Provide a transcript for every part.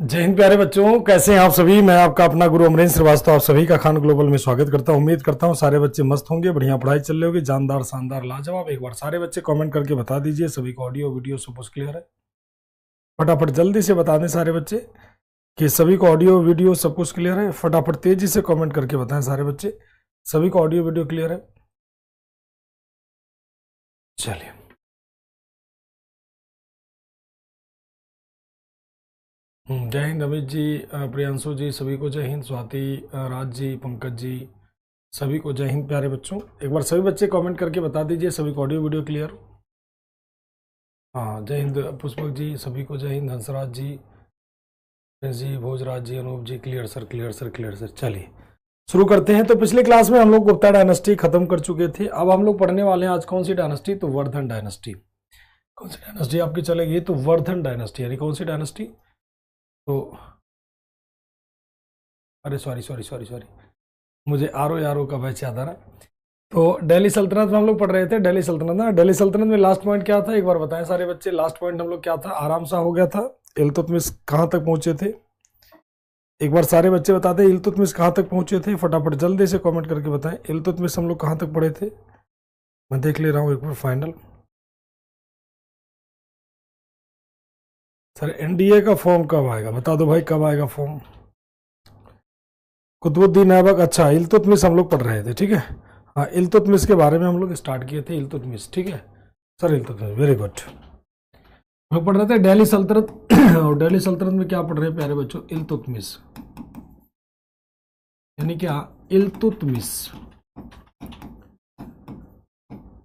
जय हिंद प्यारे बच्चों, कैसे हैं आप सभी। मैं आपका अपना गुरु अमरेंद्र श्रीवास्तव आप सभी का खान ग्लोबल में स्वागत करता हूं। उम्मीद करता हूं सारे बच्चे मस्त होंगे, बढ़िया पढ़ाई चल रही होगी, जानदार शानदार लाजवाब। एक बार सारे बच्चे कमेंट करके बता दीजिए सभी को ऑडियो वीडियो सब कुछ क्लियर है। फटाफट जल्दी से बता दें सारे बच्चे कि सभी को ऑडियो वीडियो सब कुछ क्लियर है। फटाफट तेजी से कॉमेंट करके बताएं सारे बच्चे सभी को ऑडियो वीडियो क्लियर है। चलिए, जय हिंद अमित जी, प्रियांशु जी सभी को जय हिंद। स्वाति, राज जी, पंकज जी सभी को जय हिंद। प्यारे बच्चों एक बार सभी बच्चे कमेंट करके बता दीजिए सभी को ऑडियो वीडियो क्लियर। हाँ, जय हिंद पुष्पक जी सभी को जय हिंद। Hansraj ji, Bhojraj ji, Anoop ji clear sir, clear sir, clear sir. चलिए शुरू करते हैं। तो पिछली क्लास में हम लोग गुप्ता डायनेस्टी खत्म कर चुके थे। अब हम लोग पढ़ने वाले हैं आज कौन सी डायनेस्टी, तो वर्धन डायनेस्टी। कौन सी डायनेस्टी आपकी चलेगी, तो वर्धन डायनेस्टी। यानी कौन सी डायनेस्टी, तो अरे सॉरी, मुझे आर ओ का बैच याद आ रहा। तो दिल्ली सल्तनत में हम लोग पढ़ रहे थे। दिल्ली सल्तनत ना, दिल्ली सल्तनत में लास्ट पॉइंट क्या था, एक बार बताएं सारे बच्चे। लास्ट पॉइंट हम लोग क्या था, आराम सा हो गया था। इल्तुतमिश कहाँ तक पहुंचे थे, एक बार सारे बच्चे बताते हैं इल्तुतमिश कहाँ तक पहुंचे थे। फटाफट जल्दी से कमेंट करके बताएं इल्तुतमिश हम लोग कहाँ तक पढ़े थे। मैं देख ले रहा हूँ एक बार फाइनल। सर एनडीए का फॉर्म कब आएगा, बता दो भाई कब आएगा फॉर्म। कुतुबुद्दीन ऐबक, अच्छा इल्तुतमिश हम लोग पढ़ रहे थे, ठीक है। हाँ, इल्तुतमिश के बारे में हम लोग स्टार्ट किए थे, इल्तुतमिश, ठीक है सर। Iltutmish very good. हम लोग पढ़ रहे थे दिल्ली सल्तनत और दिल्ली सल्तनत में क्या पढ़ रहे हैं प्यारे बच्चों, इल्तुतमिश। यानी क्या, इल्तुतमिश,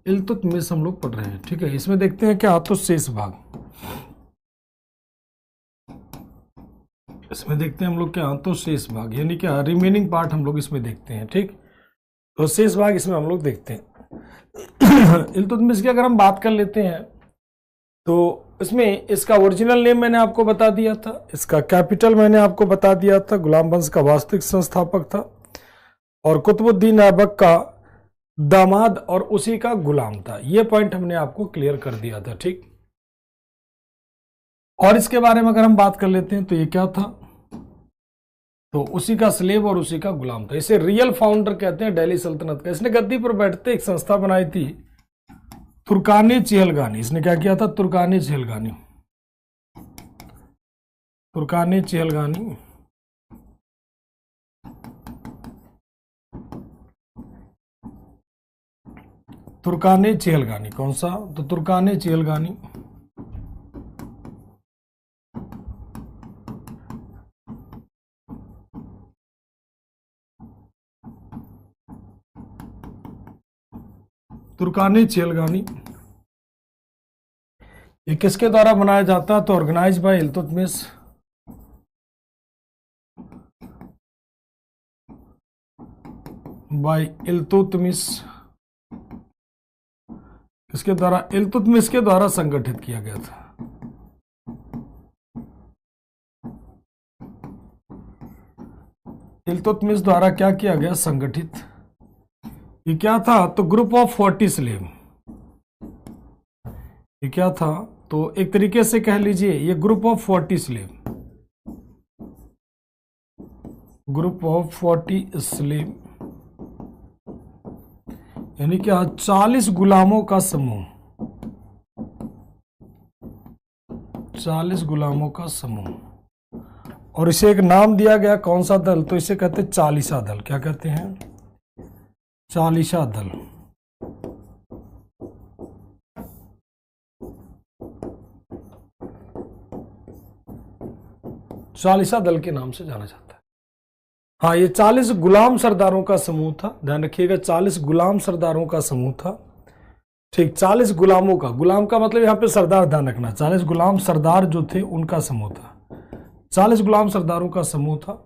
इल्तुतमिश हम लोग पढ़ रहे हैं, ठीक है। इसमें देखते हैं क्या, तो शेष भाग, इसमें देखते हैं हम लोग क्या, तो शेष भाग यानी क्या, रिमेनिंग पार्ट हम लोग इसमें देखते हैं, ठीक। तो शेष भाग इसमें हम लोग देखते हैं। इल्तुतमिश की अगर हम बात कर लेते हैं तो इसमें इसका ओरिजिनल नेम मैंने आपको बता दिया था, इसका कैपिटल मैंने आपको बता दिया था, गुलाम वंश का वास्तविक संस्थापक था, और कुतुबुद्दीन ऐबक का दामाद और उसी का गुलाम था। ये पॉइंट हमने आपको क्लियर कर दिया था, ठीक। और इसके बारे में अगर हम बात कर लेते हैं तो ये क्या था, तो उसी का स्लेव और उसी का गुलाम था। इसे रियल फाउंडर कहते हैं दिल्ली सल्तनत का। इसने गद्दी पर बैठते एक संस्था बनाई थी, तुर्कानी चेहलगानी। इसने क्या किया था, तुर्कानी चेहलगानी, तुर्कानी चेहलगानी। तुर्कानी चेहलगानी कौन सा, तो तुर्कानी चेहलगानी। तुर्कानी चेहलगानी ये किसके द्वारा बनाया जाता है, तो organise by Iltutmish, by Iltutmish. इसके द्वारा, इल्तुतमिश के द्वारा संगठित किया गया था। इल्तुतमिश द्वारा क्या किया गया, संगठित। ये क्या था, तो ग्रुप ऑफ 40 स्लेव। ये क्या था, तो एक तरीके से कह लीजिए ये group of 40 slave, group of 40 slave यानी क्या, 40 गुलामों का समूह, 40 गुलामों का समूह। और इसे एक नाम दिया गया, कौन सा दल, तो इसे कहते हैं चालीसा दल। क्या कहते हैं, चालीसा दल। चालीसा दल के नाम से जाना जाता है। हाँ, ये 40 गुलाम सरदारों का समूह था, ध्यान रखिएगा 40 गुलाम सरदारों का समूह था, ठीक। 40 गुलामों का, गुलाम का मतलब यहाँ पे सरदार, ध्यान रखना, 40 गुलाम सरदार जो थे उनका समूह था, 40 गुलाम सरदारों का समूह था।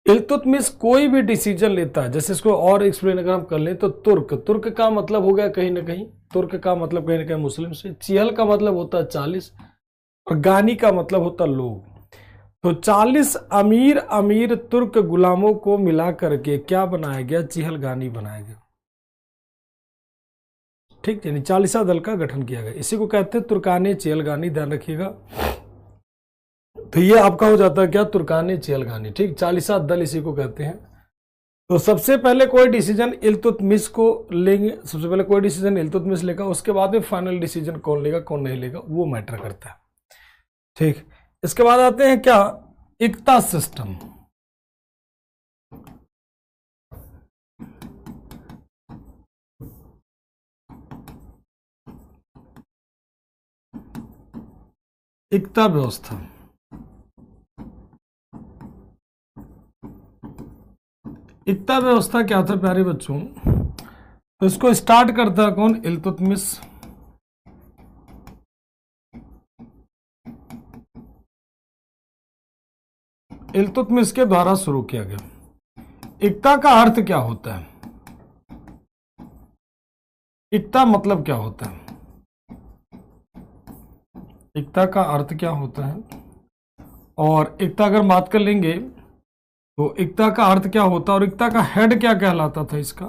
इल्तुतमिश कोई भी डिसीजन लेता है, जैसे इसको और एक्सप्लेन अगर हम कर लें तो तुर्क का मतलब हो गया कहीं ना कहीं, तुर्क का मतलब कहीं ना कहीं मुस्लिम से, चिहल का मतलब होता है 40, और गानी का मतलब होता लोग। तो 40 अमीर तुर्क गुलामों को मिला करके क्या बनाया गया, चेहलगानी बनाया गया, ठीक। यानी 40 दल का गठन किया गया, इसी को कहते हैं तुर्कानी चेहलगानी, ध्यान रखिएगा। तो ये आपका हो जाता है क्या, तुर्कानी चियलगानी। ठीक, चालीसा दल इसी को कहते हैं। तो सबसे पहले कोई डिसीजन इल्तुतमिश को लेंगे, सबसे पहले कोई डिसीजन इल्तुतमिश लेगा, उसके बाद में फाइनल डिसीजन कौन लेगा कौन नहीं लेगा वो मैटर करता है। ठीक, इसके बाद आते हैं क्या, इक्ता सिस्टम। इक्ता व्यवस्था। इक्ता व्यवस्था क्या था प्यारे बच्चों, तो इसको स्टार्ट करता है कौन, इल्तुतमिश। इल्तुतमिश के द्वारा शुरू किया गया। इक्ता का अर्थ क्या होता है, इक्ता मतलब क्या होता है, इक्ता का अर्थ क्या होता है, और इक्ता अगर बात कर लेंगे तो इक्ता का अर्थ क्या होता है और इक्ता का हेड क्या कहलाता था इसका।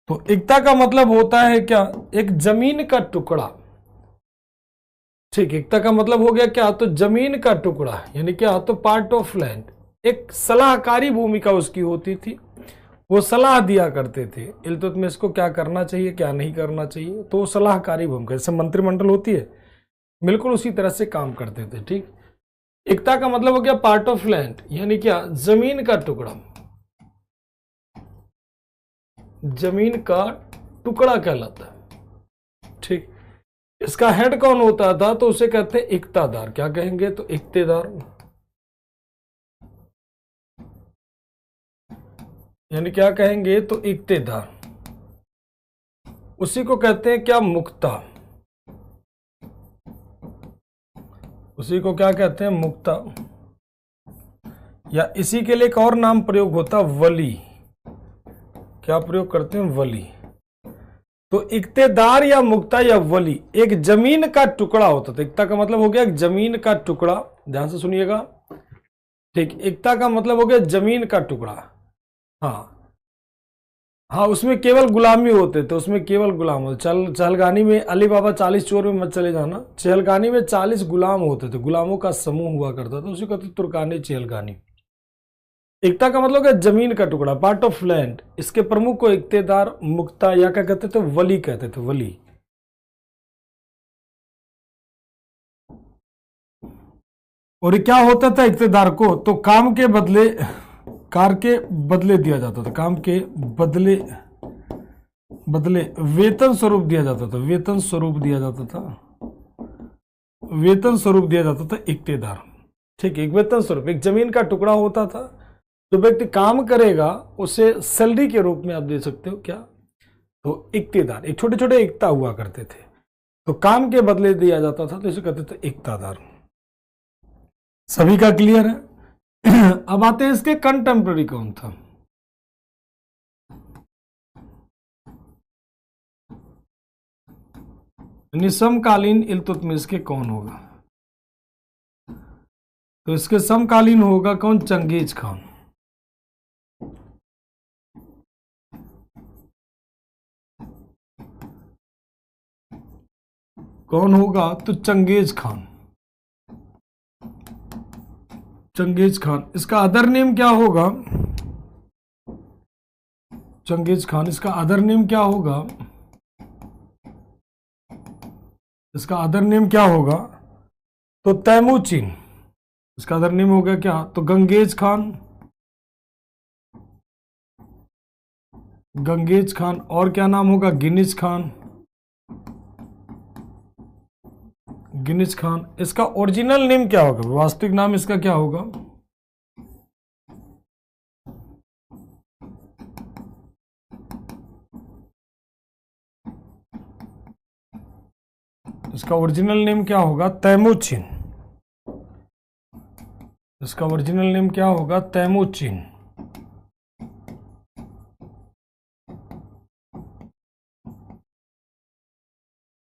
तो इक्ता का मतलब होता है क्या, एक जमीन का टुकड़ा। ठीक, इक्ता का मतलब हो गया क्या, तो जमीन का टुकड़ा, यानी क्या, तो पार्ट ऑफ लैंड। एक सलाहकारी भूमिका उसकी होती थी, वो सलाह दिया करते थे इल्तुतमिश को क्या करना चाहिए क्या नहीं करना चाहिए, तो सलाहकारी भूमिका, जैसे मंत्रिमंडल होती है बिल्कुल उसी तरह से काम करते थे। ठीक, इक्ता का मतलब हो गया पार्ट ऑफ लैंड, यानी क्या, जमीन का टुकड़ा, जमीन का टुकड़ा कहलाता है। ठीक, इसका हेड कौन होता था, तो उसे कहते हैं इक्तादार। क्या कहेंगे, तो इक्तेदार, यानी क्या कहेंगे, तो इक्तेदार। उसी को कहते हैं क्या, मुक्ता। उसी को क्या कहते हैं, मुक्ता। या इसी के लिए एक और नाम प्रयोग होता, वली। क्या प्रयोग करते हैं, वली। तो इक्तेदार या मुक्ता या वली एक जमीन का टुकड़ा होता था। इक्ता का मतलब हो गया एक जमीन का टुकड़ा, ध्यान से सुनिएगा। ठीक, इक्ता का मतलब हो गया जमीन का टुकड़ा। हाँ हाँ, उसमें केवल गुलामी होते थे, उसमें केवल गुलाम होते। चहलगानी में, अली बाबा 40 चोर में मत चले जाना, चहलगानी में 40 गुलाम होते थे, गुलामों का समूह हुआ करता था, उसी को कहते तुर्कानी चहलगानी। इक्ता का मतलब है जमीन का टुकड़ा, पार्ट ऑफ लैंड। इसके प्रमुख को इक्तेदार, मुक्ता या क्या कहते थे, वली कहते थे, वली। और क्या होता था इक्तेदार को, तो काम के बदले, कार के बदले दिया जाता था, काम के बदले बदले वेतन स्वरूप दिया जाता था, वेतन स्वरूप दिया जाता था, वेतन स्वरूप दिया जाता था इक्तेदार। ठीक है, एक वेतन स्वरूप, एक जमीन का टुकड़ा होता था, जो व्यक्ति काम करेगा उसे सैलरी के रूप में आप दे सकते हो क्या, तो इक्तेदार। एक छोटे छोटे इक्ता हुआ करते थे, तो काम के बदले दिया जाता था, तो इसे कहते थे इक्तादार। सभी का क्लियर है। अब आते हैं इसके कंटेम्प्रेरी कौन था। समकालीन इल्तुतमिश के कौन होगा, तो इसके समकालीन होगा कौन, चंगेज खान। कौन होगा, तो चंगेज खान, चंगेज खान। इसका अदर नेम क्या होगा, चंगेज खान, इसका अदर नेम क्या होगा, इसका अदर नेम क्या होगा, तो तैमूचिन। इसका अदर नेम हो गया क्या, तो गंगेज खान, गंगेज खान। और क्या नाम होगा, गिनिज खान, गिनिज खान। इसका ओरिजिनल नेम क्या होगा, वास्तविक नाम इसका क्या होगा, इसका ओरिजिनल नेम क्या होगा, तैमूचिन। इसका ओरिजिनल नेम क्या होगा, तैमूचिन।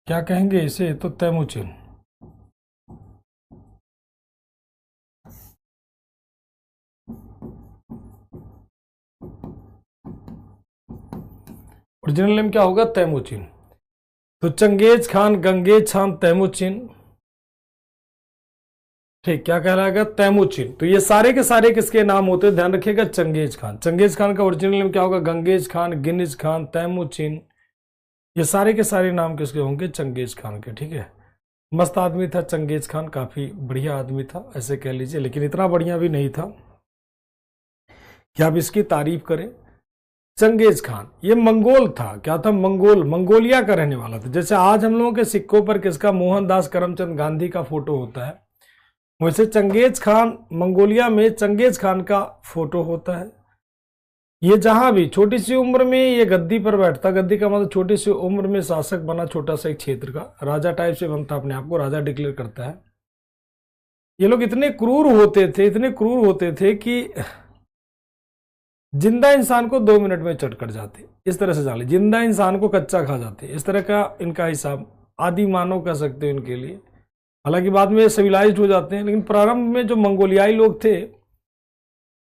क्या कहेंगे इसे, तो तैमूचिन। ओरिजिनल नेम क्या होगा, तैमूचिन। तो चंगेज खान, गंगेज खान, तैमूरचिन, ठीक, क्या कहलाएगा? तैमूरचिन। तो ये सारे के सारे किसके नाम होते हैं? ध्यान रखिएगा, चंगेज खान। चंगेज खान का ओरिजिनल नेम क्या होगा? गंगेज खान, गिनिज खान, तैमूरचिन, ये सारे के सारे नाम किसके होंगे? चंगेज खान के। ठीक है, मस्त आदमी था चंगेज खान, काफी बढ़िया आदमी था ऐसे कह लीजिए, लेकिन इतना बढ़िया भी नहीं था कि आप इसकी तारीफ करें। चंगेज खान ये मंगोल था। क्या था? मंगोल, मंगोलिया का रहने वाला था। जैसे आज हम लोगों के सिक्कों पर किसका? मोहनदास करमचंद गांधी का फोटो होता है, वैसे चंगेज खान, मंगोलिया में चंगेज खान का फोटो होता है। ये जहां भी छोटी सी उम्र में ये गद्दी पर बैठता, गद्दी का मतलब छोटी सी उम्र में शासक बना, छोटा सा एक क्षेत्र का राजा टाइप से बनता, अपने आप को राजा डिक्लेयर करता है। ये लोग इतने क्रूर होते थे, इतने क्रूर होते थे कि जिंदा इंसान को 2 मिनट में चट कर जाते, इस तरह से जान ली, जिंदा इंसान को कच्चा खा जाते, इस तरह का इनका हिसाब, आदि मानव कह सकते हो इनके लिए। हालांकि बाद में सिविलाइज्ड हो जाते हैं, लेकिन प्रारंभ में जो मंगोलियाई लोग थे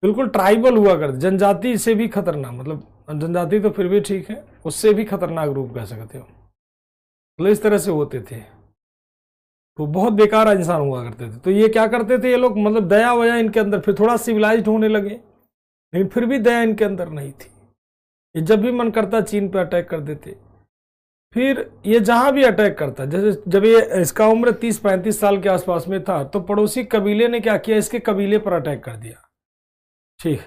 बिल्कुल ट्राइबल हुआ करते, जनजाति से भी खतरनाक, मतलब जनजाति तो फिर भी ठीक है, उससे भी खतरनाक रूप कह सकते हो, मतलब इस तरह से होते थे। तो बहुत बेकार इंसान हुआ करते थे। तो ये क्या करते थे ये लोग, मतलब दया वया इनके अंदर, फिर थोड़ा सिविलाइज्ड होने लगे, लेकिन फिर भी दया इनके अंदर नहीं थी। ये जब भी मन करता चीन पे अटैक कर देते। फिर ये जहां भी अटैक करता, जैसे जब ये इसका उम्र 30-35 साल के आसपास में था, तो पड़ोसी कबीले ने क्या किया? इसके कबीले पर अटैक कर दिया। ठीक,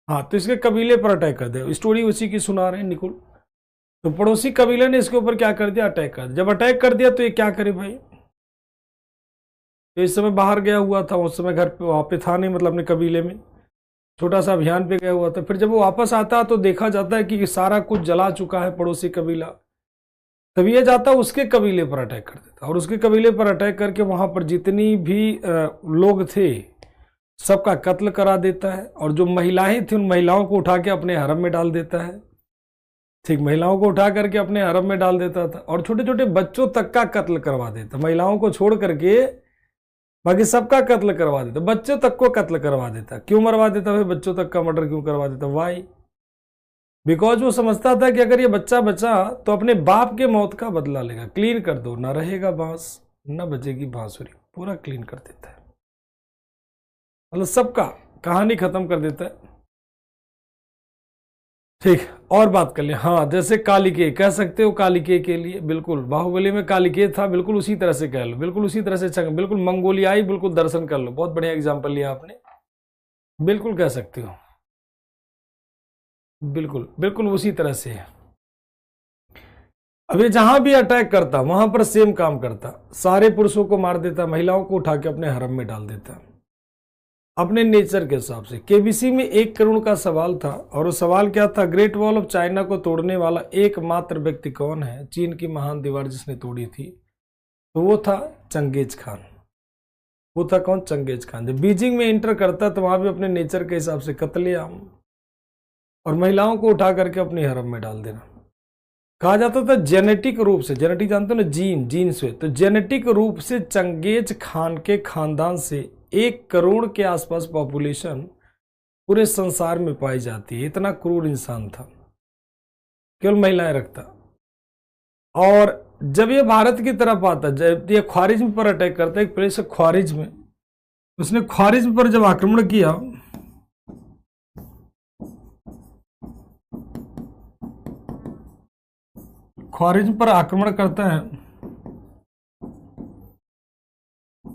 हाँ, तो इसके कबीले पर अटैक कर दिया। स्टोरी उसी की सुना रहे हैं निकुल। तो पड़ोसी कबीले ने इसके ऊपर क्या कर दिया? अटैक कर दिया। जब अटैक कर दिया तो ये क्या करे भाई? तो इस समय बाहर गया हुआ था, उस समय घर पे वहां पे था नहीं, मतलब अपने कबीले में छोटा सा अभियान पे गया हुआ था। फिर जब वो वापस आता तो देखा जाता है कि सारा कुछ जला चुका है पड़ोसी कबीला। तभी ये जाता उसके कबीले पर अटैक कर देता, और उसके कबीले पर अटैक करके वहां पर जितनी भी लोग थे सबका कत्ल करा देता है, और जो महिलाएं थी उन महिलाओं को उठा के अपने हरम में डाल देता है। ठीक, महिलाओं को उठा करके अपने हरम में डाल देता था, और छोटे छोटे बच्चों तक का कत्ल करवा देता, महिलाओं को छोड़ करके बाकी सबका कत्ल करवा देता, बच्चों तक को कत्ल करवा देता। क्यों मरवा देता भाई? बच्चों तक का मर्डर क्यों करवा देता? वाई? बिकॉज वो समझता था कि अगर ये बच्चा बचा तो अपने बाप के मौत का बदला लेगा। क्लीन कर दो, ना रहेगा बांस, ना बचेगी बांसुरी, पूरा क्लीन कर देता है, मतलब सबका कहानी खत्म कर देता है। ठीक, और बात कर ले। हाँ, जैसे कालिके कह सकते हो, कालिके के लिए बिल्कुल बाहुबली में कालिके था, बिल्कुल उसी तरह से कह लो, बिल्कुल उसी तरह से बिल्कुल मंगोलियाई, बिल्कुल दर्शन कर लो। बहुत बढ़िया एग्जाम्पल लिया आपने, बिल्कुल कह सकते हो, बिल्कुल बिल्कुल उसी तरह से है। अब ये जहां भी अटैक करता वहां पर सेम काम करता, सारे पुरुषों को मार देता, महिलाओं को उठा के अपने हरम में डाल देता अपने नेचर के हिसाब से। केबीसी में 1 करोड़ का सवाल था, और वो सवाल क्या था? ग्रेट वॉल ऑफ चाइना को तोड़ने वाला एकमात्र व्यक्ति कौन है? चीन की महान दीवार जिसने तोड़ी थी, तो वो था चंगेज खान। वो था कौन? Genghis Khan. जब बीजिंग में एंटर करता तो वहां भी अपने नेचर के हिसाब से कत्लेआम और महिलाओं को उठा करके अपने हरम में डाल देना। कहा जाता था जेनेटिक रूप से, जेनेटिक जानते हो ना, जीन से, तो जेनेटिक रूप से चंगेज खान के खानदान से 1 करोड़ के आसपास पॉपुलेशन पूरे संसार में पाई जाती है। इतना क्रूर इंसान था, केवल महिलाएं रखता। और जब ये भारत की तरफ आता, जब ये ख्वारिज्म पर अटैक करता, एक प्लेस है ख्वारिज्म, उसने ख्वारिज्म पर जब आक्रमण किया, ख्वारिज्म पर आक्रमण करता है,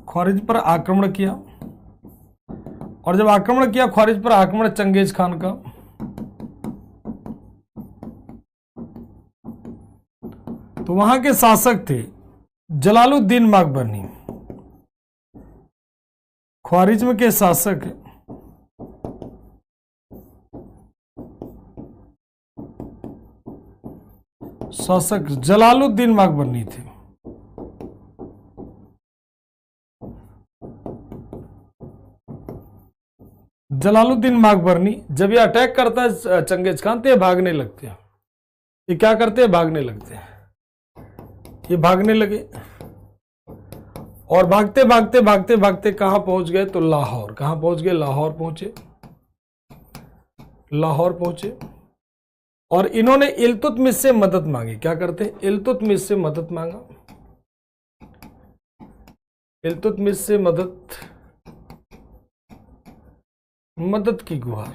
ख्वारिज्म पर आक्रमण किया, और जब आक्रमण किया ख्वारिज्म पर आक्रमण चंगेज खान का, तो वहां के शासक थे जलालुद्दीन माकबरनी। ख्वारिज्म के शासक जलालुद्दीन माकबरनी थे। जलालुद्दीन माकबरनी जब ये अटैक करता है चंगेज खान, तो ये भागने लगते हैं। ये क्या करते हैं? भागने लगते हैं। ये भागने लगे, और भागते भागते भागते भागते कहां पहुंच गए? तो लाहौर। कहां पहुंच गए? लाहौर पहुंचे। लाहौर पहुंचे, और इन्होंने इल्तुतमिश से मदद मांगी। क्या करते हैं? इल्तुतमिश से मदद मांगा, इल्तुतमिश से मदद की गुहार।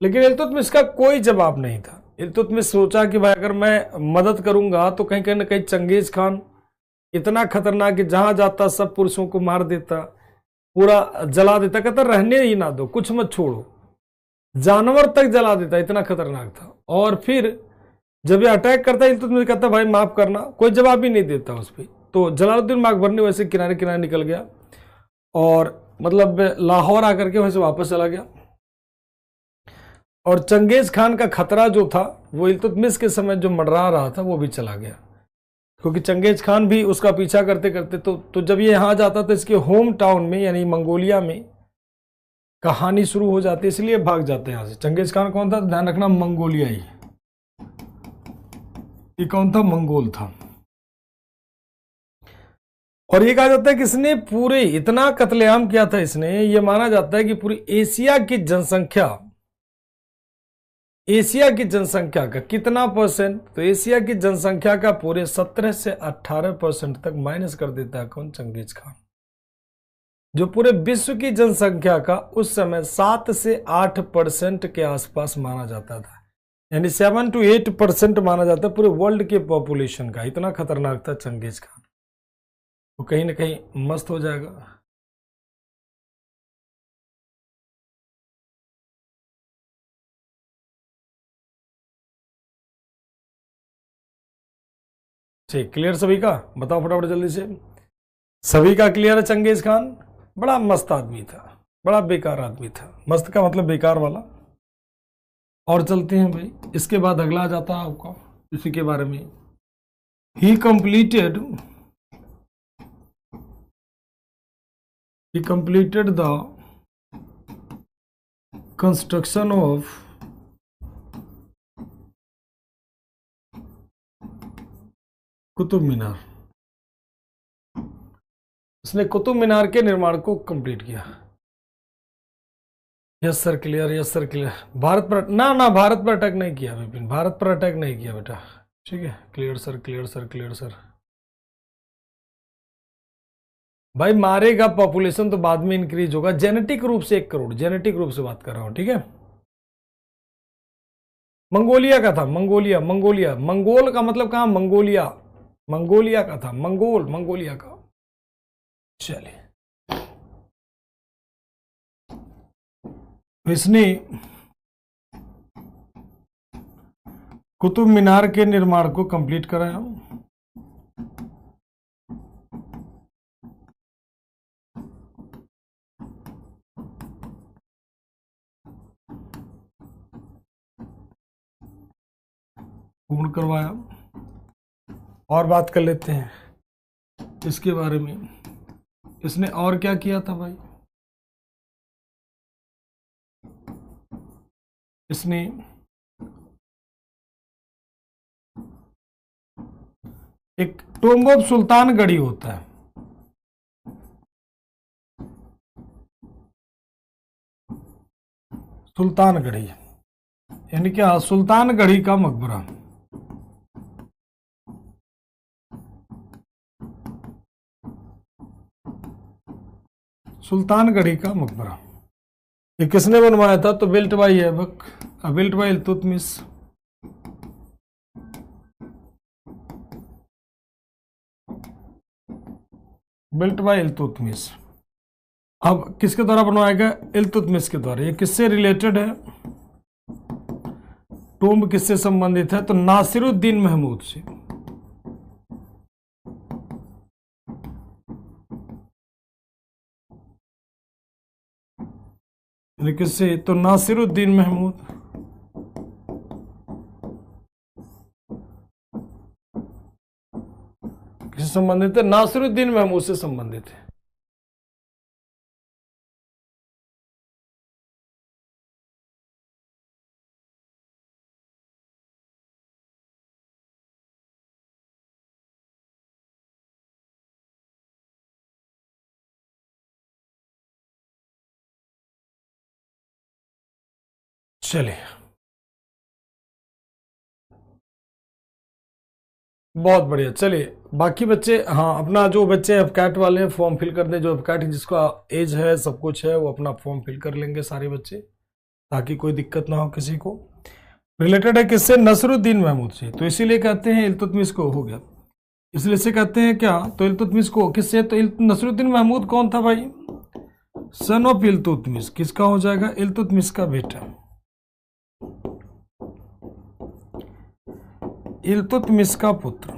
लेकिन इल्तुतमिश का कोई जवाब नहीं था। इल्तुतमिश सोचा कि भाई अगर मैं मदद करूंगा तो कहीं ना कहीं चंगेज खान इतना खतरनाक कि जहां जाता सब पुरुषों को मार देता, पूरा जला देता, कहता रहने ही ना दो, कुछ मत छोड़ो, जानवर तक जला देता, इतना खतरनाक था। और फिर जब ये अटैक करता है तो मुझे कहता भाई माफ करना, कोई जवाब ही नहीं देता उस पर। तो जलालुद्दीन बागभर वैसे किनारे किनारे निकल गया और मतलब लाहौर आकर के वैसे वापस चला गया। और चंगेज खान का खतरा जो था वो इल्तुतमिश के समय जो मंडरा रहा था वो भी चला गया, क्योंकि चंगेज खान भी उसका पीछा करते करते तो जब ये यहाँ जाता तो इसके होम टाउन में यानी मंगोलिया में कहानी शुरू हो जाती है, इसलिए भाग जाते हैं यहाँ से। चंगेज खान कौन था? ध्यान रखना, मंगोलिया ही। ये कौन था? मंगोल था। और ये कहा जाता है कि इसने पूरे इतना कत्लेआम किया था इसने, ये माना जाता है कि पूरी एशिया की जनसंख्या, एशिया की जनसंख्या का कितना परसेंट? तो एशिया की जनसंख्या का पूरे 17 से 18% तक माइनस कर देता है कौन? Genghis Khan. जो पूरे विश्व की जनसंख्या का उस समय 7 से 8% के आसपास माना जाता था, यानी 7 to 8% माना जाता है पूरे वर्ल्ड के पॉपुलेशन का। इतना खतरनाक था चंगेज खान। तो कहीं ना कहीं मस्त हो जाएगा। ठीक, क्लियर सभी का? बताओ फटाफट जल्दी से। सभी का क्लियर है? चंगेज खान बड़ा मस्त आदमी था, बड़ा बेकार आदमी था। मस्त का मतलब बेकार वाला। और चलते हैं भाई, इसके बाद अगला आ जाता है आपका इसी के बारे में। He completed the construction of Qutub Minar. उसने कुतुब मीनार के निर्माण को कंप्लीट किया। Yes sir clear, yes sir clear. Bharat पर ना भारत पर अटैक नहीं किया विपिन, भारत पर अटैक नहीं किया बेटा। ठीक है, clear sir, clear sir, clear sir. भाई मारेगा पॉपुलेशन तो बाद में इंक्रीज होगा, जेनेटिक रूप से 1 करोड़, जेनेटिक रूप से बात कर रहा हूं, ठीक है। मंगोलिया का था, मंगोलिया, मंगोलिया, मंगोल का मतलब कहां? मंगोलिया, मंगोलिया का था, मंगोल, मंगोलिया का। चलिए, इसने कुतुब मीनार के निर्माण को कंप्लीट कराया। पूर्ण करवाया। और बात कर लेते हैं इसके बारे में, इसने और क्या किया था भाई? इसने एक टोम्ब ऑफ सुल्तानगढ़ी होता है, सुल्तानगढ़ी यानी क्या? सुल्तानगढ़ी का मकबरा। सुल्तानगढ़ी का मकबरा ये किसने बनवाया था? तो built by Aibak, built by Iltutmish. Built by Iltutmish. अब किसके द्वारा बनवाया गया? इल्तुतमिश के द्वारा। ये किससे रिलेटेड है? टोम्ब किससे संबंधित है? तो नासिरुद्दीन महमूद से। किससे? तो नासिरुद्दीन महमूद। किससे संबंधित है? नासिरुद्दीन महमूद से संबंधित है। चलिए, बहुत बढ़िया। चलिए बाकी बच्चे, हाँ अपना जो बच्चे एफकैट वाले हैं फॉर्म फिल कर दें, जो एफकैट जिसका एज है सब कुछ है वो अपना फॉर्म फिल कर लेंगे सारे बच्चे, ताकि कोई दिक्कत ना हो किसी को। रिलेटेड है किससे? नसरुद्दीन महमूद से, तो इसीलिए कहते हैं इल्तुतमिश को, हो गया, इसलिए से कहते हैं क्या, तो इल्तुतमिश को किससे, तो नसरुद्दीन महमूद कौन था भाई? सन ऑफ इल्तुतमिश, किसका हो जाएगा? इल्तुतमिश का बेटा, इल्तुतमिश का पुत्र,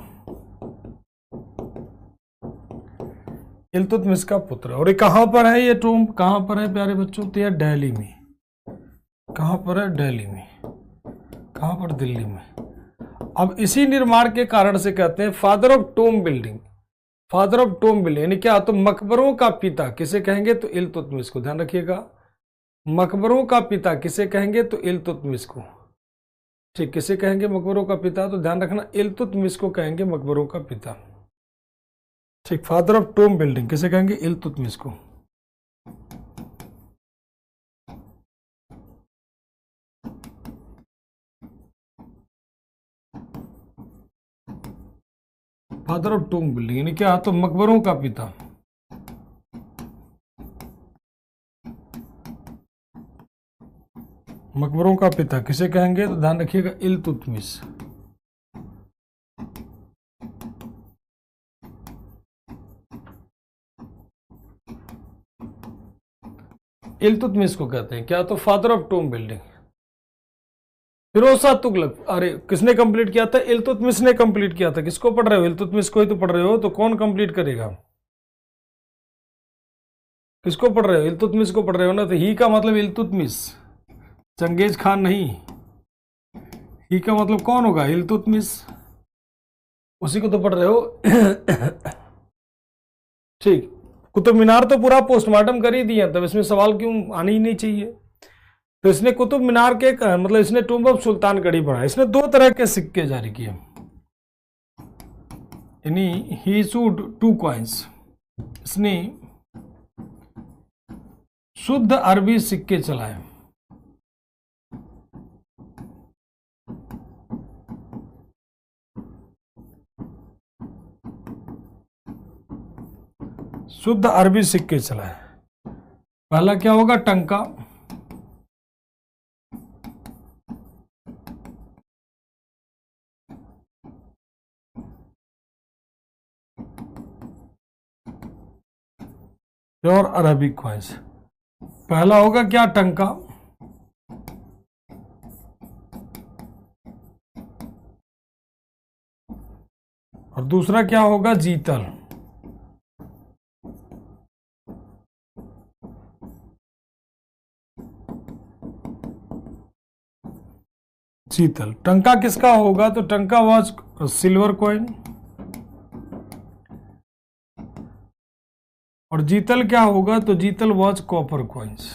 इल्तुतमिश का पुत्र। और ये कहां पर है, ये टूम कहां पर है प्यारे बच्चों? तो यह दिल्ली में। कहां पर है? दिल्ली में। कहां पर? दिल्ली में। अब इसी निर्माण के कारण से कहते हैं father of tomb building, father of tomb building यानी क्या, तो मकबरों का पिता किसे कहेंगे? तो इल्तुतमिश को, ध्यान रखिएगा, मकबरों का पिता किसे कहेंगे? तो इल्तुतमिश को। ठीक, किसे कहेंगे मकबरों का पिता? तो ध्यान रखना इल्तुतमिश को कहेंगे मकबरों का पिता। ठीक, फादर ऑफ टोम बिल्डिंग किसे कहेंगे? इल्तुतमिश को। फादर ऑफ टोम बिल्डिंग यानी क्या, तो मकबरों का पिता। मकबरों का पिता किसे कहेंगे? तो ध्यान रखिएगा इल्तुतमिश। इल्तुतमिश को कहते हैं क्या, तो father of tomb building. Firoz Shah Tughlaq, अरे किसने कंप्लीट किया था? इल्तुतमिश ने कंप्लीट किया था। किसको पढ़ रहे हो? इल्तुतमिश को ही तो पढ़ रहे हो, तो कौन कंप्लीट करेगा? किसको पढ़ रहे हो? इल्तुतमिश को पढ़ रहे हो ना, तो ही का मतलब इल्तुतमिश, चंगेज खान नहीं। ही का मतलब कौन होगा? इल्तुतमिश, उसी को तो पढ़ रहे हो। ठीक, कुतुब मीनार तो पूरा पोस्टमार्टम कर ही दिया, तब इसमें सवाल क्यों आने ही नहीं चाहिए। तो इसने कुतुब मीनार के मतलब इसने टूम्ब ऑफ सुल्तान गढ़ी पढ़ा। इसने दो तरह के सिक्के जारी किए, यानी ही इशूड टू कॉइन्स, इसने शुद्ध अरबी सिक्के चलाए। शुद्ध अरबी सिक्के चलाए। पहला क्या होगा? टंका, प्योर अरबिक कॉइन्स। पहला होगा क्या? टंका। और दूसरा क्या होगा? जीतल। जीतल। टंका किसका होगा? तो टंका वॉज सिल्वर कॉइन। और जीतल क्या होगा? तो जीतल वॉज कॉपर कॉइन्स।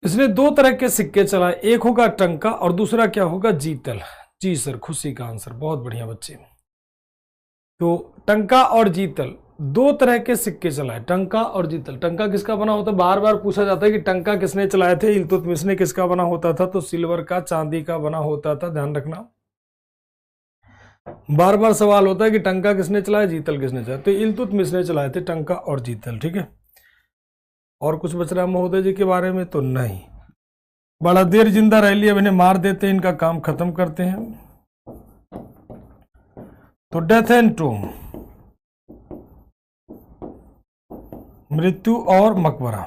इसने दो तरह के सिक्के चलाए, एक होगा टंका और दूसरा क्या होगा? जीतल। जी सर, खुशी का आंसर, बहुत बढ़िया बच्चे। तो टंका और जीतल दो तरह के सिक्के चलाए, टंका और जीतल। टंका किसका बना होता है? बार बार पूछा जाता है कि टंका किसने चलाए थे। इल्तुतमिश ने किसका बना होता था? तो सिल्वर का, चांदी का बना होता था, ध्यान रखना। बार बार सवाल होता है कि टंका किसने चलाया, जीतल किसने चलाया। तो इल्तुतमिश ने चलाए थे टंका और जीतल। ठीक है, और कुछ बच रहा है महोदय जी के बारे में? तो नहीं, बड़ा देर जिंदा रह लिया, अब इन्हें मार देते हैं, इनका काम खत्म करते हैं। तो डेथ एंड टूम, मृत्यु और मकबरा।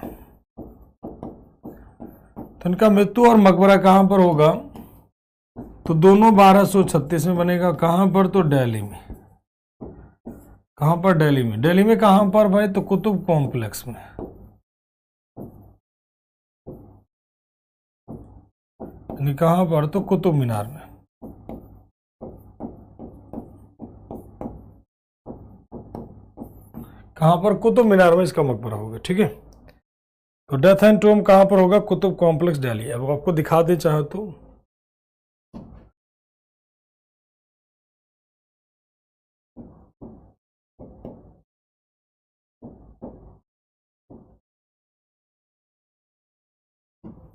तो इनका मृत्यु और मकबरा कहां पर होगा? तो दोनों 1236 में बनेगा। कहां पर? तो दिल्ली में। कहां पर? दिल्ली में। दिल्ली में कहां पर भाई? तो कुतुब कॉम्प्लेक्स में। यानी कहां पर? तो कुतुब मीनार में। कहां पर? कुतुब मीनार में इसका मकबरा होगा। ठीक है, तो डेथ एंड टूम कहां पर होगा? कुतुब कॉम्प्लेक्स दिल्ली। अब आपको दिखा दे चाहे तो।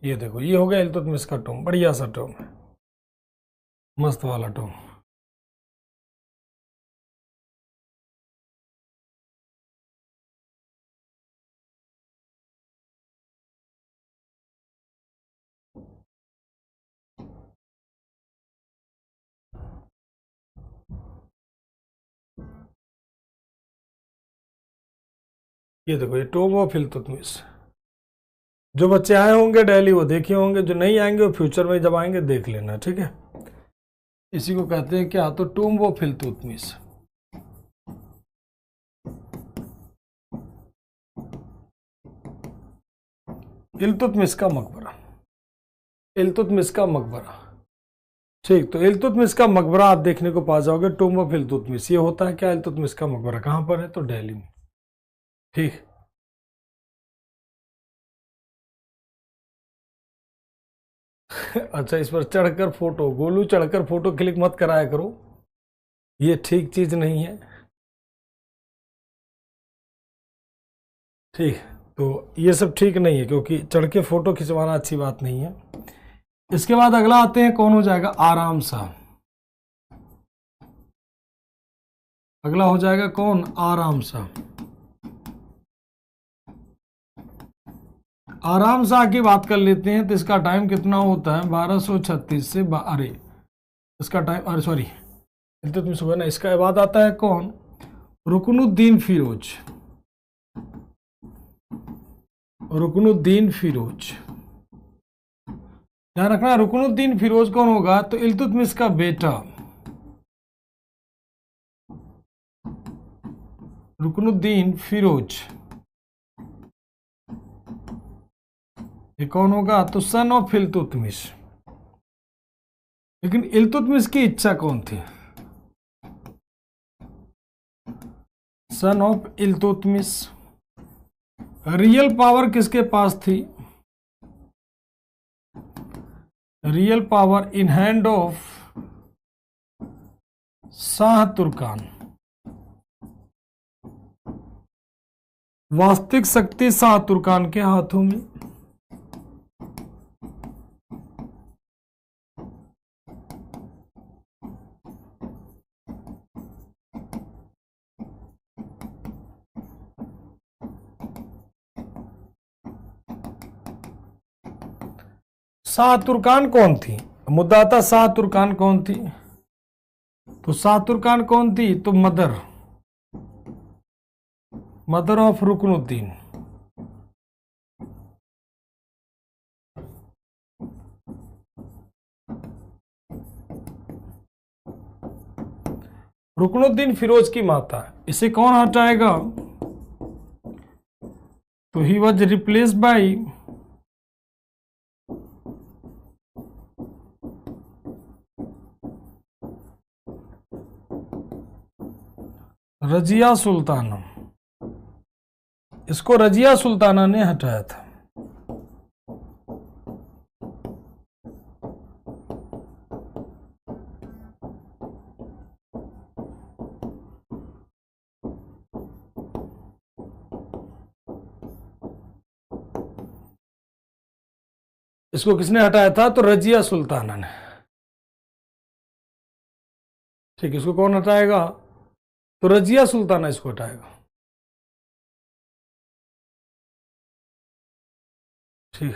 ये देखो, ये हो गया इल्तुतमिश का टॉम, बढ़िया सा टॉम है, मस्त वाला टॉम। ये देखो, ये टॉम ऑफ इल्तुतमिश। जो बच्चे आए होंगे दिल्ली वो देखे होंगे, जो नहीं आएंगे वो फ्यूचर में जब आएंगे देख लेना, ठीक है। इसी को कहते हैं क्या, तो टॉम ऑफ इल्तुतमिश। इल्तुतमिश का मकबरा, इल्तुतमिश का मकबरा, ठीक। तो इल्तुतमिश का मकबरा आप देखने को पा जाओगे, टॉम ऑफ इल्तुतमिश। ये होता है क्या, इल्तुतमिश का मकबरा कहाँ पर है, तो दिल्ली में, ठीक। अच्छा, इस पर चढ़कर फोटो, गोलू चढ़कर फोटो क्लिक मत कराया करो, ये ठीक चीज नहीं है, ठीक। तो ये सब ठीक नहीं है, क्योंकि चढ़ के फोटो खिंचवाना अच्छी बात नहीं है। इसके बाद अगला आते हैं, कौन हो जाएगा, आराम सा। अगला हो जाएगा कौन, आराम सा। आराम सा की बात कर लेते हैं, तो इसका टाइम कितना होता है, 1236 से अरे इसका टाइम, अरे सॉरी, इल्तुतमिश हुआ ना। इसका बाद आता है कौन, रुकनुद्दीन फिरोज। रुकनुद्दीन फिरोज, ध्यान रखना, रुकनुद्दीन फिरोज कौन होगा, तो इल्तुतमिश का बेटा। रुकनुद्दीन फिरोज ये कौन होगा, तो सन ऑफ इल्तुतमिश। लेकिन इल्तुतमिश की इच्छा कौन थी, son of Iltutmish. Real power किसके पास थी, real power in hand of Shah Turkan. वास्तविक शक्ति शाह तुर्कान के हाथों में। शाह तुर्कान कौन थी, मुद्दा था शाह तुर्कान कौन थी, तो शाह तुर्कान कौन थी, तो मदर ऑफ रुकनुद्दीन। रुकनुद्दीन फिरोज की माता। इसे कौन हटाएगा, तो he was replaced by Razia Sultana. इसको रजिया सुल्ताना ने हटाया था। इसको किसने हटाया था, तो रजिया सुल्ताना ने, ठीक। इसको कौन हटाएगा, तो रजिया सुल्ताना इसको हटाएगा, ठीक।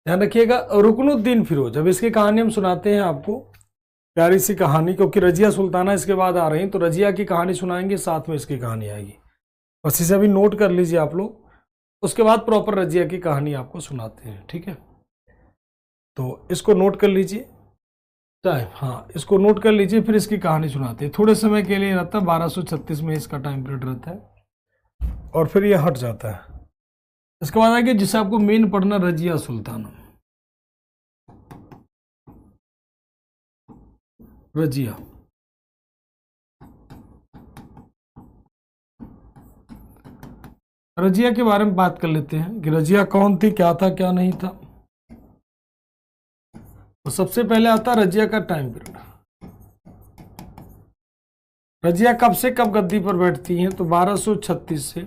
ध्यान रखिएगा, रुकनुद्दीन फिरोज। अब इसकी कहानी हम सुनाते हैं आपको, प्यारी सी कहानी, क्योंकि रजिया सुल्ताना इसके बाद आ रही हैं, तो रजिया की कहानी सुनाएंगे, साथ में इसकी कहानी आएगी। बस इसे अभी नोट कर लीजिए आप लोग, उसके बाद प्रॉपर रजिया की कहानी आपको सुनाते हैं, ठीक है। तो इसको नोट कर लीजिए, टाइम, हाँ इसको नोट कर लीजिए, फिर इसकी कहानी सुनाते हैं। थोड़े समय के लिए रहता है, 1236 में इसका टाइम पीरियड रहता है, और फिर ये हट जाता है। इसके बाद आगे जिसे आपको मेन पढ़ना, रजिया सुल्ताना। रजिया, रजिया के बारे में बात कर लेते हैं कि रजिया कौन थी, क्या था क्या नहीं था। तो सबसे पहले आता है रजिया का टाइम पीरियड। रजिया कब से कब गद्दी पर बैठती हैं, तो 1236 से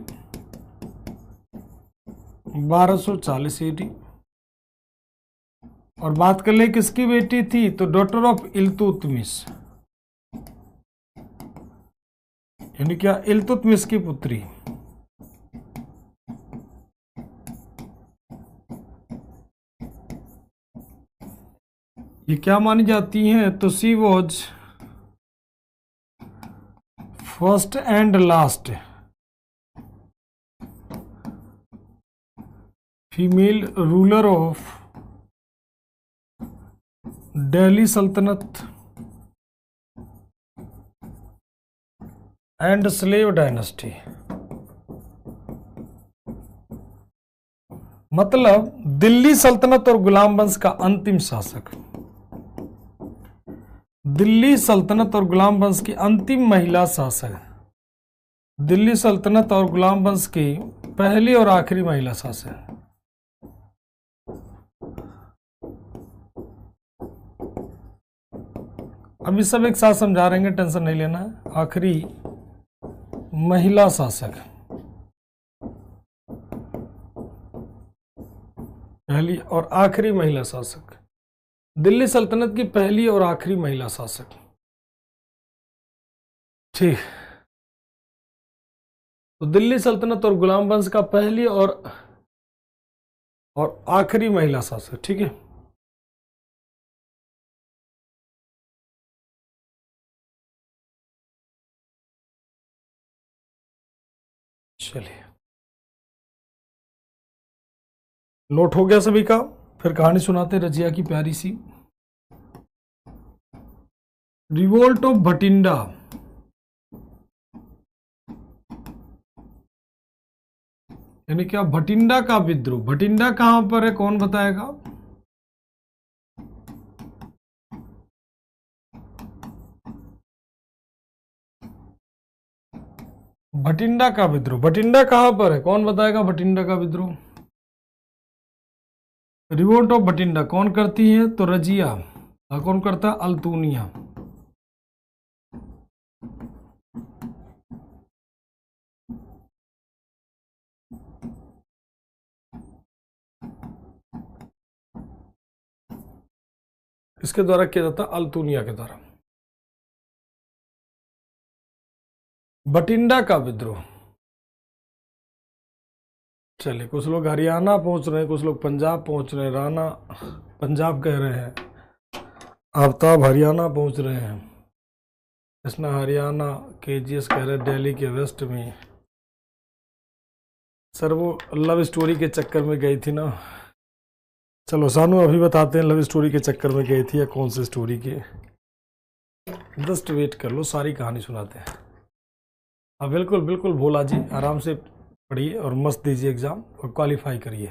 1240 AD। और बात कर ले किसकी बेटी थी, तो डॉटर ऑफ इल्तुतमिश, यानी क्या, इल्तुतमिश की पुत्री। ये क्या मानी जाती हैं, तो she was first and last female ruler of Delhi सल्तनत एंड स्लेव डायनेस्टी। मतलब दिल्ली सल्तनत और गुलाम वंश का अंतिम शासक, दिल्ली सल्तनत और गुलाम वंश की अंतिम महिला शासक, दिल्ली सल्तनत और गुलाम वंश की पहली और आखिरी महिला शासक। अभी सब एक साथ समझा रहेंगे, टेंशन नहीं लेना है। आखिरी महिला शासक, पहली और आखिरी महिला शासक, दिल्ली सल्तनत की पहली और आखिरी महिला शासक। ठीक, तो दिल्ली सल्तनत और गुलाम वंश का पहली और आखिरी महिला शासक। ठीक है, चलिए, नोट हो गया सभी का। फिर कहानी सुनाते रजिया की प्यारी सी। रिवोल्ट ऑफ भटिंडा, यानी क्या, भटिंडा का विद्रोह। भटिंडा कहां पर है, कौन बताएगा? भटिंडा का विद्रोह, भटिंडा कहां पर है, कौन बताएगा भटिंडा का विद्रोह? रिवोल्ट ऑफ भटिंडा कौन करती है, तो रजिया। और कौन करता है, अल्तुनिया। इसके द्वारा किया जाता, अल्तुनिया के द्वारा। भटिंडा का विद्रोह। चलिए, कुछ लोग हरियाणा पहुंच रहे हैं, कुछ लोग पंजाब पहुंच रहे हैं। राणा पंजाब कह रहे हैं, आफ्ताब हरियाणा पहुंच रहे हैं, कृष्णा हरियाणा, केजीएस कह रहे हैं दिल्ली के वेस्ट में। सर वो लव स्टोरी के चक्कर में गई थी ना। चलो सानू अभी बताते हैं लव स्टोरी के चक्कर में गई थी या कौन सी स्टोरी के। जस्ट वेट कर लो, सारी कहानी सुनाते हैं। हाँ बिल्कुल बिल्कुल भोला जी, आराम से पढ़िए और मस्त दीजिए एग्जाम और क्वालिफाई करिए।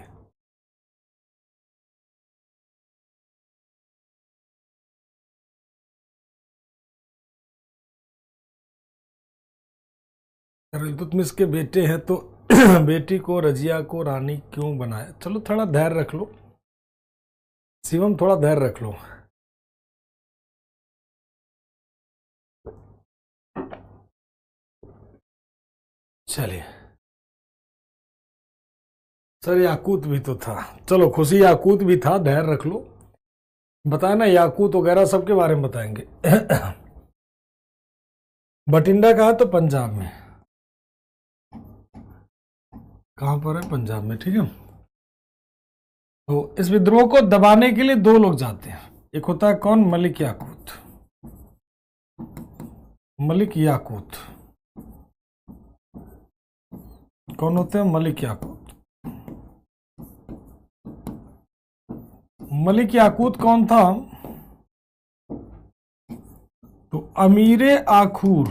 इल्तुतमिश के बेटे हैं तो बेटी को, रजिया को रानी क्यों बनाया? चलो थोड़ा धैर्य रख लो शिवम, थोड़ा धैर्य रख लो। चलिए सर, याकूत भी तो था। चलो खुशी, याकूत भी था, धैर्य रख लो। बताए ना, याकूत वगैरह सबके बारे में बताएंगे। बठिंडा कहा, तो पंजाब में। कहां पर है, पंजाब में। ठीक है, तो इस विद्रोह को दबाने के लिए दो लोग जाते हैं। एक होता है कौन, मलिक याकूत। मलिक याकूत कौन होते हैं, मलिक याकूत। मलिक याकूत कौन था, तो अमीरे आखूर,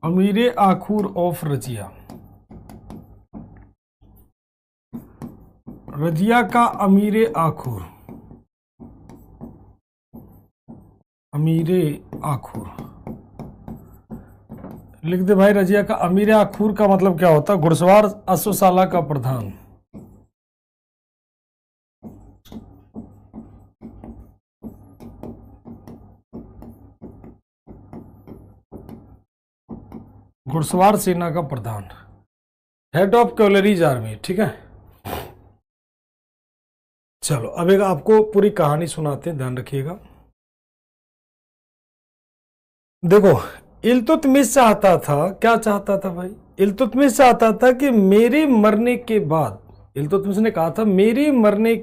अमीरे आखूर ऑफ रजिया। रजिया का अमीरे आखूर, अमीरे आखूर लिख दे भाई। रजिया का अमीरे आखूर का मतलब क्या होता है, घुड़सवार अश्वशाला का प्रधान। घुड़सवार सेना का प्रधान। हेड ऑफ कैवलरीज आर्मी, ठीक है। चलो अब एक आपको पूरी कहानी सुनाते हैं, ध्यान रखिएगा। देखो, इल्तुतमिश चाहता था, क्या चाहता था भाई? इल्तुतमिश चाहता था कि मेरे मरने के बाद, इल्तुतमिश ने कहा था मेरे मरने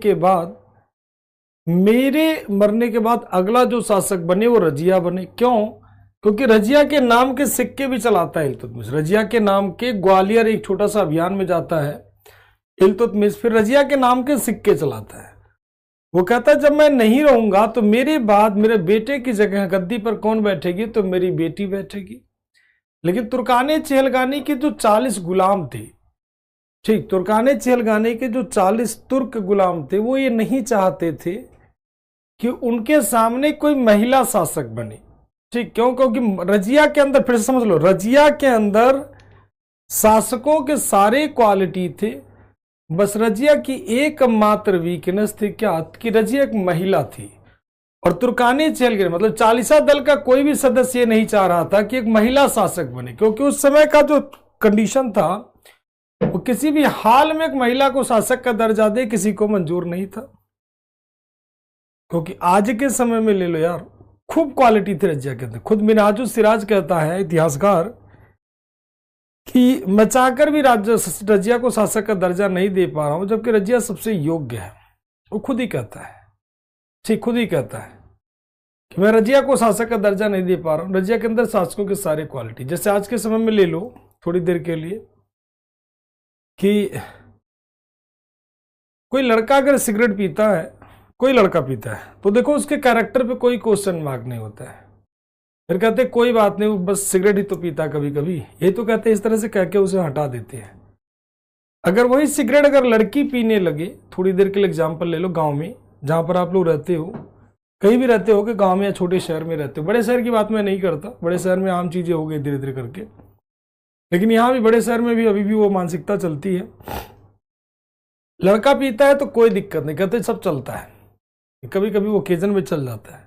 के बाद अगला जो शासक बने वो रजिया बने। क्यों? क्योंकि रजिया के नाम के सिक्के भी चलाता है इल्तुतमिश। रजिया के नाम के ग्वालियर एक छोटा सा अभियान में जाता है इल्तुतमिश, फिर रजिया के नाम के सिक्के चलाता है। वो कहता है जब मैं नहीं रहूंगा तो मेरे बाद मेरे बेटे की जगह गद्दी पर कौन बैठेगी? तो मेरी बेटी बैठेगी। लेकिन तुर्काने चहलगानी के जो 40 गुलाम थे, ठीक, तुर्काने चहलगानी के जो 40 तुर्क गुलाम थे, वो ये नहीं चाहते थे कि उनके सामने कोई महिला शासक बने। ठीक, क्यों? क्योंकि रजिया के अंदर, फिर से समझ लो, रजिया के अंदर शासकों के सारे क्वालिटी थे, बस रजिया की एकमात्र वीकनेस थी क्या? कि रजिया एक महिला थी। और तुर्कानी चहलगानी मतलब 40 दल का कोई भी सदस्य नहीं चाह रहा था कि एक महिला शासक बने, क्योंकि उस समय का जो कंडीशन था वो किसी भी हाल में एक महिला को शासक का दर्जा दे किसी को मंजूर नहीं था। क्योंकि आज के समय में ले लो यार, खूब क्वालिटी थी रजिया के अंदर। खुद मिनहाजुल सिराज कहता है, इतिहासकार, कि मैं चाहकर भी रजिया को शासक का दर्जा नहीं दे पा रहा हूं, जबकि रजिया सबसे योग्य है। वो खुद ही कहता है, ठीक, खुद ही कहता है कि मैं रजिया को शासक का दर्जा नहीं दे पा रहा हूं। रजिया के अंदर शासकों के सारे क्वालिटी, जैसे आज के समय में ले लो थोड़ी देर के लिए, कि कोई लड़का अगर सिगरेट पीता है, कोई लड़का पीता है, तो देखो उसके कैरेक्टर पे कोई क्वेश्चन मार्क नहीं होता है। फिर कहते कोई बात नहीं, वो बस सिगरेट ही तो पीता कभी कभी, ये तो कहते इस तरह से कह के उसे हटा देते हैं। अगर वही सिगरेट अगर लड़की पीने लगे, थोड़ी देर के लिए एग्जाम्पल ले लो, गांव में जहां पर आप लोग रहते हो, कहीं भी रहते हो कि गांव में या छोटे शहर में रहते हो, बड़े शहर की बात मैं नहीं करता, बड़े शहर में आम चीजें हो गई धीरे धीरे करके, लेकिन यहाँ भी बड़े शहर में भी अभी भी वो मानसिकता चलती है। लड़का पीता है तो कोई दिक्कत नहीं, कहते सब चलता है, कभी कभी वो ओकेजन में चल जाता है।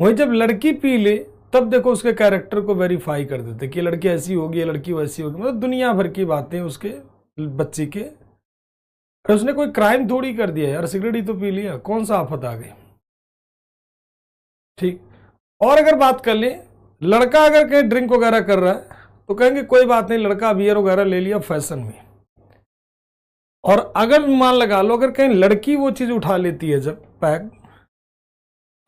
वही जब लड़की पी ले तब देखो उसके कैरेक्टर को वेरीफाई कर देते कि लड़की ऐसी होगी, लड़की वैसी होगी, मतलब दुनिया भर की बातें उसके बच्चे के। उसने कोई क्राइम थोड़ी कर दिया यार, सिगरेट ही तो पी लिया, कौन सा आफत आ गई। ठीक, और अगर बात कर ले, लड़का अगर कहीं ड्रिंक वगैरह कर रहा है तो कहेंगे कोई बात नहीं, लड़का बियर वगैरह ले लिया फैशन में। और अगर मान लगा लो अगर कहीं लड़की वो चीज उठा लेती है जब पैक,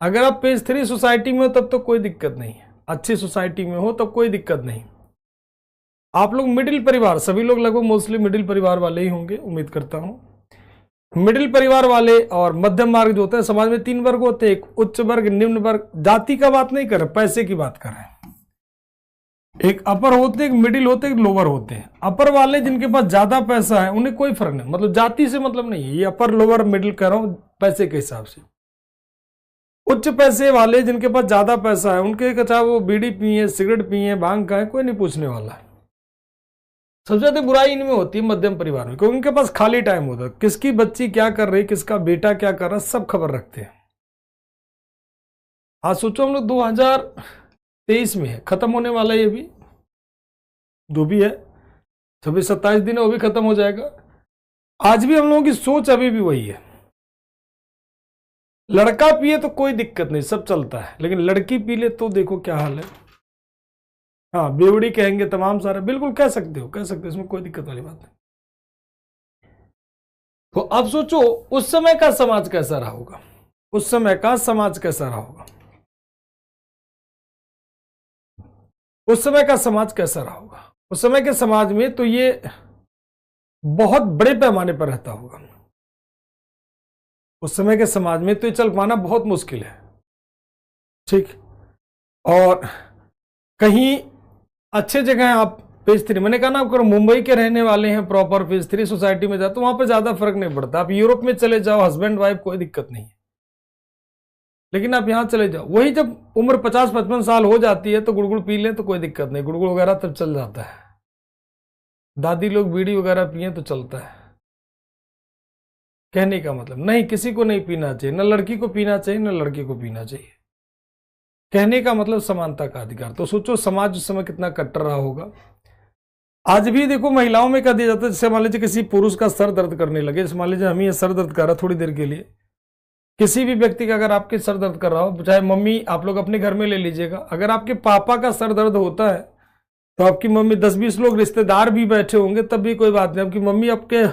अगर आप पेज 3 सोसाइटी में हो तब तो कोई दिक्कत नहीं है, अच्छी सोसाइटी में हो तब कोई दिक्कत नहीं। आप लोग मिडिल परिवार, सभी लोग लगभग मोस्टली मिडिल परिवार वाले ही होंगे, उम्मीद करता हूं। मिडिल परिवार वाले और मध्यम वर्ग जो होते हैं, समाज में 3 वर्ग होते हैं, एक उच्च वर्ग, निम्न वर्ग। जाति का बात नहीं कर रहे, पैसे की बात कर रहे हैं। एक अपर होते, एक मिडिल होते, एक लोअर होते हैं। अपर वाले जिनके पास ज्यादा पैसा है उन्हें कोई फर्क नहीं, मतलब जाति से मतलब नहीं है, ये अपर लोअर मिडिल कह रहा हूं पैसे के हिसाब से। उच्च पैसे वाले जिनके पास ज्यादा पैसा है उनके, चाहे वो बीड़ी पिए, सिगरेट पिए, भांग खाए, कोई नहीं पूछने वाला है। सबसे ज्यादा बुराई इनमें होती है मध्यम परिवार में, क्योंकि उनके पास खाली टाइम होता है, किसकी बच्ची क्या कर रही, किसका बेटा क्या कर रहा है, सब खबर रखते हैं। आज सोचो हम लोग 2023 में है, खत्म होने वाला है, ये भी जो भी है 26-27 दिन है, वो भी खत्म हो जाएगा। आज भी हम लोगों की सोच अभी भी वही है, लड़का पिए तो कोई दिक्कत नहीं, सब चलता है, लेकिन लड़की पी ले तो देखो क्या हाल है। हाँ, बेवड़ी कहेंगे तमाम सारा, बिल्कुल कह सकते हो, कह सकते हो, इसमें कोई दिक्कत वाली बात नहीं। तो अब सोचो उस समय का समाज कैसा रहा होगा, उस समय का समाज कैसा रहा होगा, उस समय का समाज कैसा रहा होगा। उस समय के समाज में तो ये बहुत बड़े पैमाने पर रहता होगा। उस समय के समाज में तो ये चल पाना बहुत मुश्किल है। ठीक, और कहीं अच्छे जगह आप पेज 3, मैंने कहा ना, अगर मुंबई के रहने वाले हैं प्रॉपर पेज 3 सोसाइटी में जाओ तो वहां पे ज्यादा फर्क नहीं पड़ता। आप यूरोप में चले जाओ, हस्बैंड वाइफ, कोई दिक्कत नहीं है। लेकिन आप यहां चले जाओ, वही जब उम्र 50-55 साल हो जाती है तो गुड़गुड़ पी लें तो कोई दिक्कत नहीं, गुड़गुड़ वगैरह तब चल जाता है। दादी लोग बीड़ी वगैरह पिए तो चलता है। कहने का मतलब नहीं, किसी को नहीं पीना चाहिए, न लड़की को पीना चाहिए न लड़के को पीना चाहिए। कहने का मतलब समानता का अधिकार। तो सोचो समाज उस समय कितना कट्टर रहा होगा। आज भी देखो महिलाओं में कर दिया जाता है, जैसे मान लीजिए किसी पुरुष का सर दर्द करने लगे, जैसे मान लीजिए हम ही सर दर्द कर रहा थोड़ी देर के लिए, किसी भी व्यक्ति का अगर आपके सर दर्द कर रहा हो, चाहे मम्मी आप लोग अपने घर में ले लीजिएगा, अगर आपके पापा का सर दर्द होता है तो आपकी मम्मी 10-20 लोग रिश्तेदार भी बैठे होंगे तब भी कोई बात नहीं, आपकी मम्मी आपके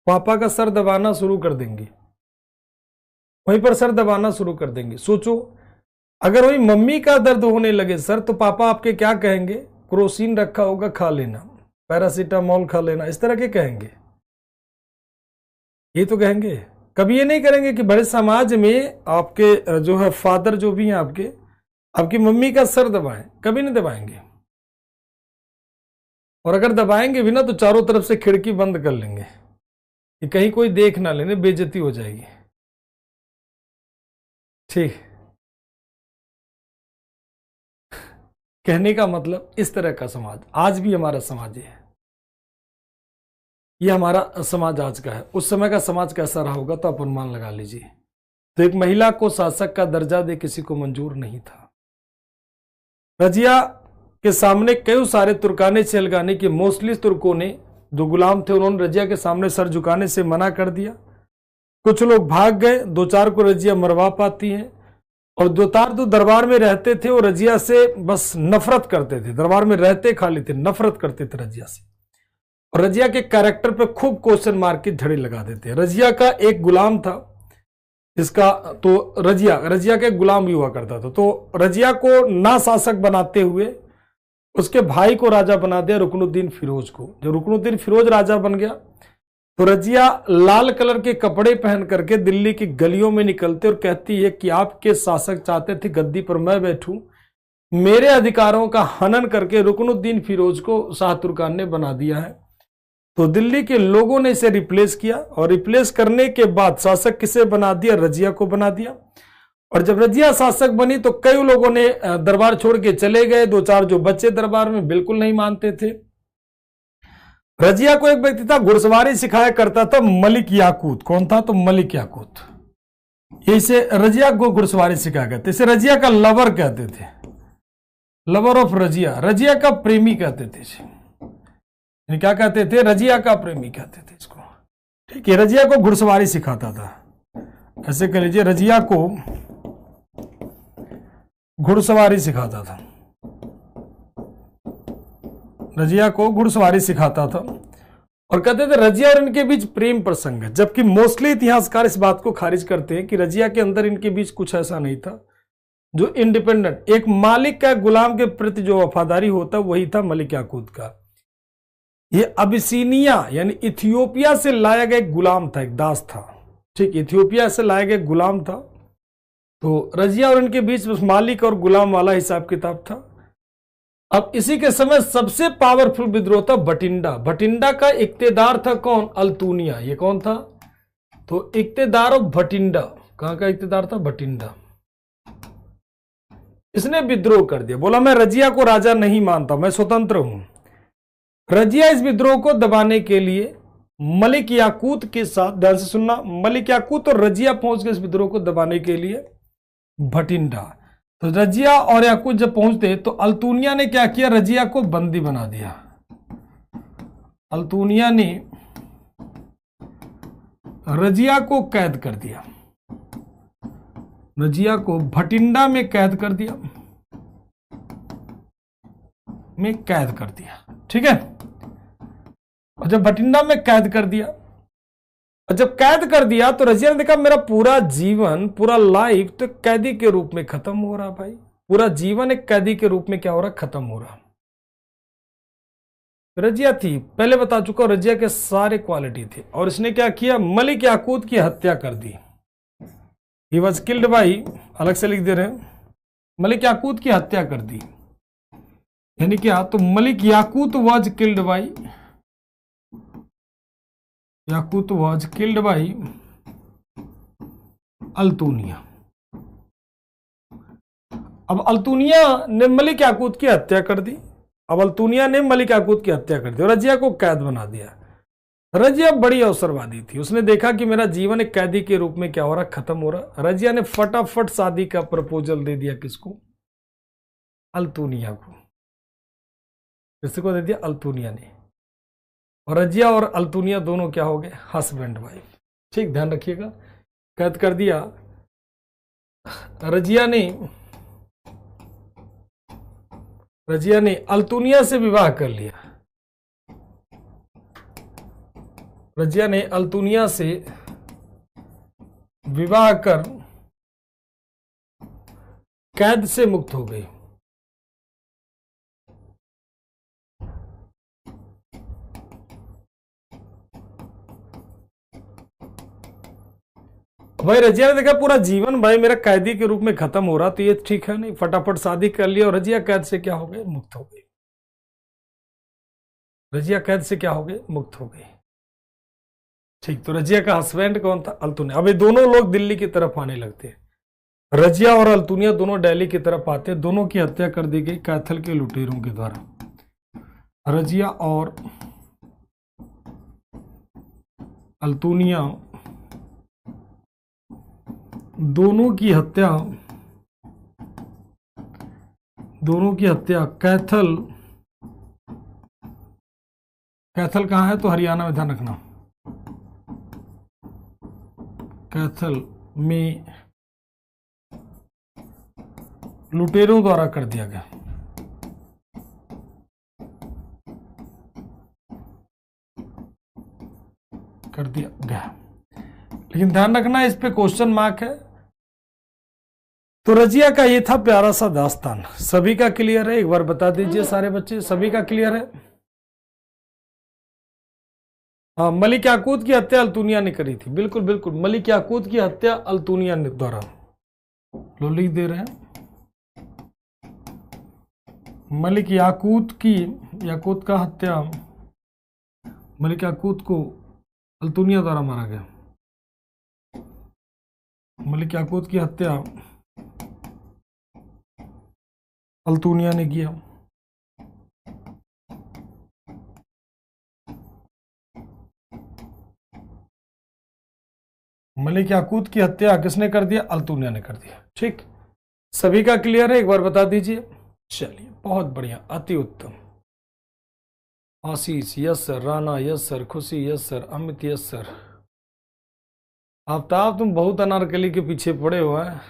पापा का सर दबाना शुरू कर देंगी, वहीं पर सर दबाना शुरू कर देंगे। सोचो अगर वही मम्मी का दर्द होने लगे सर, तो पापा आपके क्या कहेंगे? क्रोसिन रखा होगा खा लेना, पैरासीटामोल खा लेना, इस तरह के कहेंगे, ये तो कहेंगे। कभी ये नहीं करेंगे कि बड़े समाज में आपके जो है फादर जो भी हैं आपकी मम्मी का सर दबाएं, कभी नहीं दबाएंगे। और अगर दबाएंगे भी ना तो चारों तरफ से खिड़की बंद कर लेंगे कि कहीं कोई देख ना लेने, बेइज्जती हो जाएगी। ठीक, कहने का मतलब इस तरह का समाज आज भी हमारा समाज है, ये हमारा समाज आज का है। उस समय का समाज कैसा रहा होगा तो आप अनुमान लगा लीजिए। तो एक महिला को शासक का दर्जा दे किसी को मंजूर नहीं था। रजिया के सामने कई सारे तुर्काने चहलगाने के मोस्टली तुर्कों ने जो गुलाम थे उन्होंने रजिया के सामने सर झुकाने से मना कर दिया। कुछ लोग भाग गए, 2-4 को रजिया मरवा पाती हैं, और 2-4 जो दरबार में रहते थे वो रजिया से बस नफरत करते थे, दरबार में रहते खाली थे, नफरत करते थे रजिया से, और रजिया के कैरेक्टर पे खूब क्वेश्चन मार्क की झड़ी लगा देते हैं। रजिया का एक गुलाम था इसका, तो रजिया के गुलाम भी हुआ करता था, तो रजिया को ना शासक बनाते हुए उसके भाई को राजा बना दिया, रुकनुद्दीन फिरोज को। जब रुकनुद्दीन फिरोज राजा बन गया तो रजिया लाल कलर के कपड़े पहन करके दिल्ली की गलियों में निकलते और कहती है कि आपके शासक चाहते थे गद्दी पर मैं बैठूं, मेरे अधिकारों का हनन करके रुकनुद्दीन फिरोज को शाह तुर्कान ने बना दिया है। तो दिल्ली के लोगों ने इसे रिप्लेस किया, और रिप्लेस करने के बाद शासक किसे बना दिया? रजिया को बना दिया। और जब रजिया शासक बनी तो कई लोगों ने दरबार छोड़ के चले गए, 2-4 जो बच्चे दरबार में बिल्कुल नहीं मानते थे। रजिया को एक व्यक्ति था घुड़सवारी सिखाया करता था, मलिक याकूत। कौन था? तो मलिक याकूत। इसे रजिया को घुड़सवारी सिखाया करते, इसे रजिया का लवर कहते थे, लवर ऑफ रजिया, रजिया का प्रेमी कहते थे। क्या कहते थे? रजिया का प्रेमी कहते थे इसको। ठीक है, रजिया को घुड़सवारी सिखाता था, ऐसे कह लीजिए रजिया को घुड़सवारी सिखाता था, रजिया को घुड़सवारी सिखाता था, और कहते थे रजिया और इनके बीच प्रेम प्रसंग है। जबकि मोस्टली इतिहासकार इस बात को खारिज करते हैं कि रजिया के अंदर इनके बीच कुछ ऐसा नहीं था। जो इंडिपेंडेंट एक मालिक का गुलाम के प्रति जो वफादारी होता वही था मलिक याकूत का। ये अबिसीनिया यानी इथियोपिया से लाया गया एक गुलाम था, एक दास था। ठीक, इथियोपिया से लाया गया गुलाम था। तो रजिया और इनके बीच बस मालिक और गुलाम वाला हिसाब किताब था। अब इसी के समय सबसे पावरफुल विद्रोह था भटिंडा। भटिंडा का इक्तेदार था कौन? अल्तुनिया। ये कौन था? तो इक्तेदार ऑफ भटिंडा। कहां का इक्तेदार था? भटिंडा। इसने विद्रोह कर दिया, बोला मैं रजिया को राजा नहीं मानता, मैं स्वतंत्र हूं। रजिया इस विद्रोह को दबाने के लिए मलिक याकूत के साथ, ध्यान से सुनना, मलिक याकूत और रजिया पहुंच गए इस विद्रोह को दबाने के लिए भटिंडा। तो रजिया और याकूत जब पहुंचते तो अल्तुनिया ने क्या किया? रजिया को बंदी बना दिया। अल्तुनिया ने रजिया को कैद कर दिया, रजिया को भटिंडा में कैद कर दिया, ठीक है। और जब भटिंडा में कैद कर दिया, और जब कैद कर दिया तो रजिया ने देखा मेरा पूरा जीवन, पूरा लाइफ तो कैदी के रूप में खत्म हो रहा। भाई पूरा जीवन एक कैदी के रूप में क्या हो रहा? खत्म हो रहा। रजिया थी, पहले बता चुका, रजिया के सारे क्वालिटी थे, और इसने क्या किया? मलिक याकूत की हत्या कर दी। ही वॉज किल्ड बाई, अलग से लिख दे रहे हैं, मलिक याकूत की हत्या कर दी। यानी क्या? तो Malik Yakut was killed by, Yakut was killed by Altunia. अब अल्तुनिया ने मलिक याकूत की हत्या कर दी। अब अल्तुनिया ने मलिक याकूत की हत्या कर दी और रजिया को कैद बना दिया। रजिया बड़ी अवसरवादी थी, उसने देखा कि मेरा जीवन एक कैदी के रूप में क्या हो रहा? खत्म हो रहा। रजिया ने फटाफट शादी का प्रपोजल दे दिया। किसको? अल्तुनिया को। किसको दे दिया? अल्तुनिया ने। और रजिया और अल्तुनिया दोनों क्या हो गए, हस्बैंड वाइफ। ठीक, ध्यान रखिएगा। कैद कर दिया, रजिया ने अल्तुनिया से विवाह कर लिया। रजिया ने अल्तुनिया से विवाह कर कैद से मुक्त हो गई। भाई रजिया ने देखा पूरा जीवन भाई मेरा कैदी के रूप में खत्म हो रहा, तो ये ठीक है नहीं, फटाफट शादी कर लिया और रजिया कैद से क्या हो गए, मुक्त हो गई। रजिया कैद से क्या हो गई, मुक्त हो गई। ठीक, तो रजिया का हस्बैंड कौन था, अल्तुनिया। अब ये दोनों लोग दिल्ली की तरफ आने लगते हैं। रजिया और अल्तुनिया दोनों दिल्ली की तरफ आते हैं। दोनों की हत्या कर दी गई कैथल के लुटेरों के द्वारा। रजिया और अल्तुनिया दोनों की हत्या कैथल कहां है, तो हरियाणा में, ध्यान रखना, कैथल में लुटेरों द्वारा कर दिया गया। लेकिन ध्यान रखना इस पे क्वेश्चन मार्क है। तो रजिया का ये था प्यारा सा दास्तान। सभी का क्लियर है, एक बार बता दीजिए सारे बच्चे, सभी का क्लियर है। हाँ, मलिक याकूत की हत्या अल्तुनिया ने करी थी, बिल्कुल बिल्कुल, मलिक याकूत की हत्या अल्तुनिया ने द्वारा। लो लिख दे रहे हैं, मलिक याकूत का हत्या, मलिक याकूत को अल्तुनिया द्वारा मारा गया। मलिक याकूत की हत्या अल्तुनिया ने किया। मलिक याकूत की हत्या किसने कर दिया, अल्तुनिया ने कर दिया। ठीक, सभी का क्लियर है, एक बार बता दीजिए। चलिए, बहुत बढ़िया, अति उत्तम। Ashish yes sir, Rana yes sir, Khushi yes sir, Amit yes sir. Aftab तुम बहुत अनारकली के पीछे पड़े हो हैं।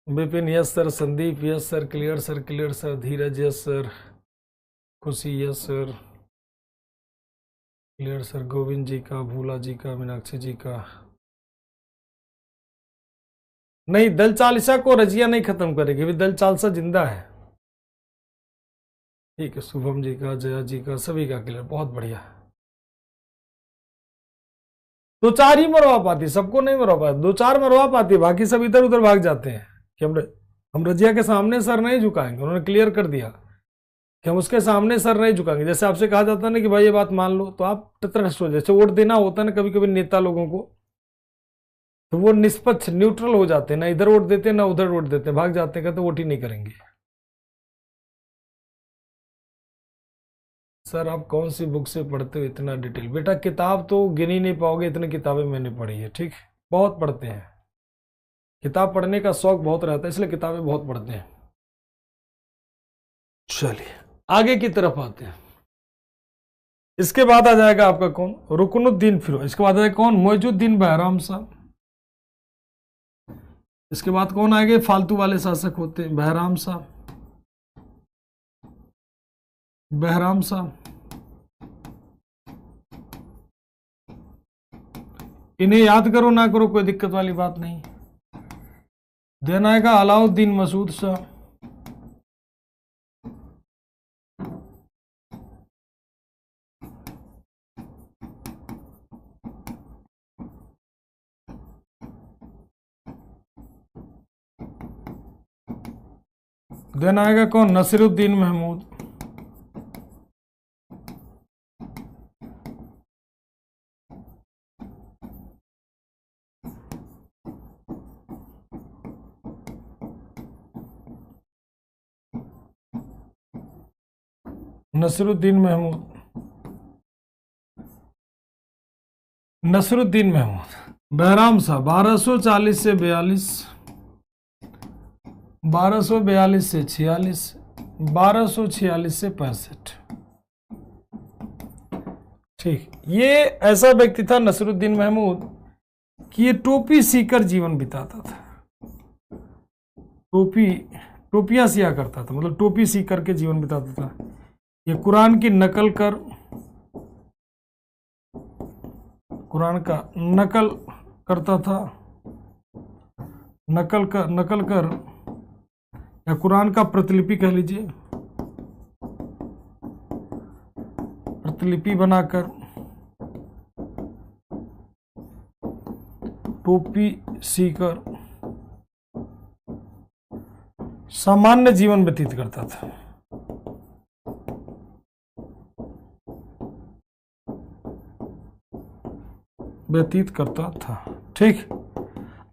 Vipin yes sir, Sandeep yes sir, clear sir, Dheeraj yes sir, Khushi yes sir, clear sir, Govind ji का, भूला जी का, मीनाक्षी जी का। नहीं, दल चालिसा को रजिया नहीं खत्म करेगी, भी दल चालिसा जिंदा है। ठीक है, शुभम जी का, जया जी का, सभी का क्लियर, बहुत बढ़िया। दो चार ही मरवा पाती, सबको नहीं मरवा पाती, दो चार मरवा पाती, बाकी सब इधर उधर भाग जाते हैं कि हम रजिया के सामने सर नहीं झुकाएंगे। उन्होंने क्लियर कर दिया कि हम उसके सामने सर नहीं झुकाएंगे। जैसे आपसे कहा जाता है ना कि भाई ये बात मान लो, तो आप तटस्थ हो। जैसे वोट देना होता है ना कभी कभी नेता लोगों को, तो वो निष्पक्ष न्यूट्रल हो जाते हैं, ना इधर वोट देते ना उधर वोट देते, भाग जाते हैं, कहते वोट ही नहीं करेंगे। सर आप कौन सी बुक से पढ़ते हो इतना डिटेल? बेटा किताब तो गिन ही नहीं पाओगे, इतनी किताबें मैंने पढ़ी है। ठीक, बहुत पढ़ते हैं, किताब पढ़ने का शौक बहुत रहता है, इसलिए किताबें बहुत पढ़ते हैं। चलिए आगे की तरफ आते हैं। इसके बाद आ जाएगा आपका कौन, रुकनुद्दीन फिरोज। इसके बाद आ जाएगा कौन, मोइजुद्दीन बहराम साहब। इसके बाद कौन आएंगे, फालतू वाले शासक होते हैं, बहराम साहब। इन्हें याद करो ना करो कोई दिक्कत वाली बात नहीं। देन आएगा अलाउद्दीन मसूद शाह। देन आएगा कौन, नसीरुद्दीन महमूद। नसीरुद्दीन महमूद। बहराम साहब 1240 से 42, 1242 से 46, 1246 से 65। ठीक, ये ऐसा व्यक्ति था नसरुद्दीन महमूद कि ये टोपी सीकर जीवन बिताता था। टोपियां सिया करता था, मतलब टोपी सी करके जीवन बिताता था। ये कुरान की नकल कर, कुरान का नकल करता था, नकल कर या कुरान का प्रतिलिपि कह लीजिए, प्रतिलिपि बनाकर टोपी सीकर सामान्य जीवन व्यतीत करता था। व्यतीत करता था। ठीक,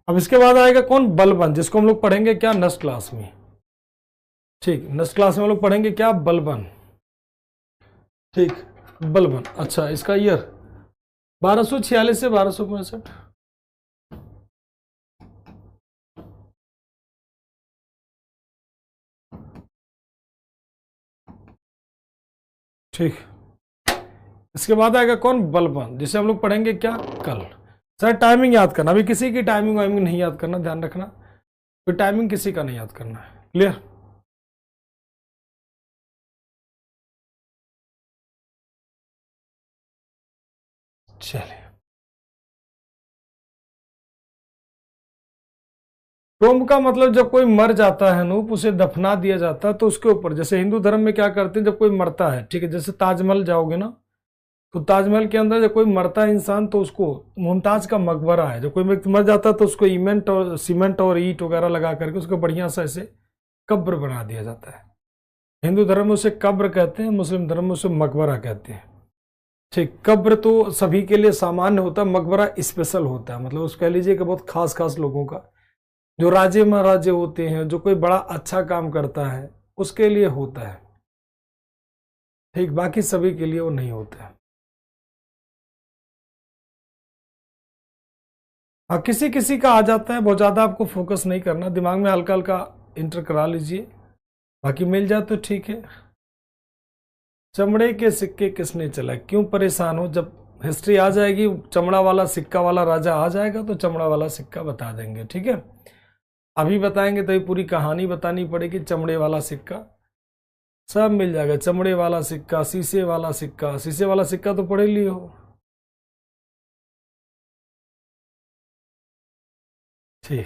अब इसके बाद आएगा कौन? बलबन, जिसको हम लोग पढ़ेंगे क्या? नेक्स्ट क्लास में। ठीक, नेक्स्ट क्लास में हम लोग पढ़ेंगे क्या? बलबन। ठीक, बलबन। अच्छा, इसका ईयर 1246 से 1265। ठीक, इसके बाद आएगा कौन? बलबन, जिसे हम लोग पढ़ेंगे क्या? कल। सर टाइमिंग याद करना, अभी किसी की टाइमिंग वाइमिंग नहीं याद करना, ध्यान रखना, कोई टाइमिंग किसी का नहीं याद करना है। क्लियर? चलिए, टोम्ब का मतलब जब कोई मर जाता है नूप, उसे दफना दिया जाता है, तो उसके ऊपर, जैसे हिंदू धर्म में क्या करते हैं, जब कोई मरता है, ठीक है, जैसे ताजमहल जाओगे ना, तो ताजमहल के अंदर जब कोई मरता है इंसान, तो उसको मुमताज का मकबरा है, जब कोई व्यक्ति मर जाता है तो उसको सीमेंट और ईंट वगैरह लगा करके उसको बढ़िया सा ऐसे कब्र बना दिया जाता है। हिंदू धर्म में उसे कब्र कहते हैं, मुस्लिम धर्म में उसे मकबरा कहते हैं। ठीक, कब्र तो सभी के लिए सामान्य होता है, मकबरा स्पेशल होता है, मतलब उस कह लीजिए कि बहुत खास खास लोगों का, जो राजे महाराजे होते हैं, जो कोई बड़ा अच्छा काम करता है, उसके लिए होता है। ठीक, बाकी सभी के लिए वो नहीं होता है। हाँ, किसी किसी का आ जाता है, बहुत ज्यादा आपको फोकस नहीं करना, दिमाग में हल्का हल्का इंटर करा लीजिए, बाकी मिल जाए तो ठीक है। चमड़े के सिक्के किसने चलाए? क्यों परेशान हो? जब हिस्ट्री आ जाएगी, चमड़ा वाला सिक्का वाला राजा आ जाएगा तो चमड़ा वाला सिक्का बता देंगे। ठीक है, अभी बताएंगे तो ये पूरी कहानी बतानी पड़ेगी। चमड़े वाला सिक्का सब मिल जाएगा, चमड़े वाला सिक्का, शीशे वाला सिक्का। शीशे वाला सिक्का तो पढ़े लिए हो। ठीक,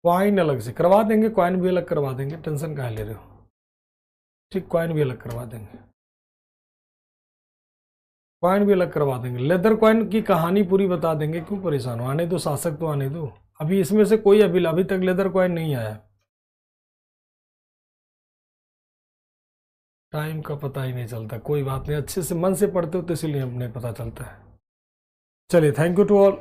क्वाइन अलग से करवा देंगे, क्वाइन भी अलग करवा देंगे, टेंशन काहे ले रहे हो। ठीक, क्वाइन भी अलग करवा देंगे, क्वाइन भी अलग करवा देंगे। लेदर क्वाइन की कहानी पूरी बता देंगे, क्यों परेशान हो? आने दो, शासक तो आने दो। अभी इसमें से कोई अभी तक लेदर क्वाइन नहीं आया, टाइम का पता ही नहीं चलता। कोई बात नहीं, अच्छे से मन से पढ़ते हो तो इसीलिए हमें पता चलता है। चलिए, थैंक यू टू ऑल।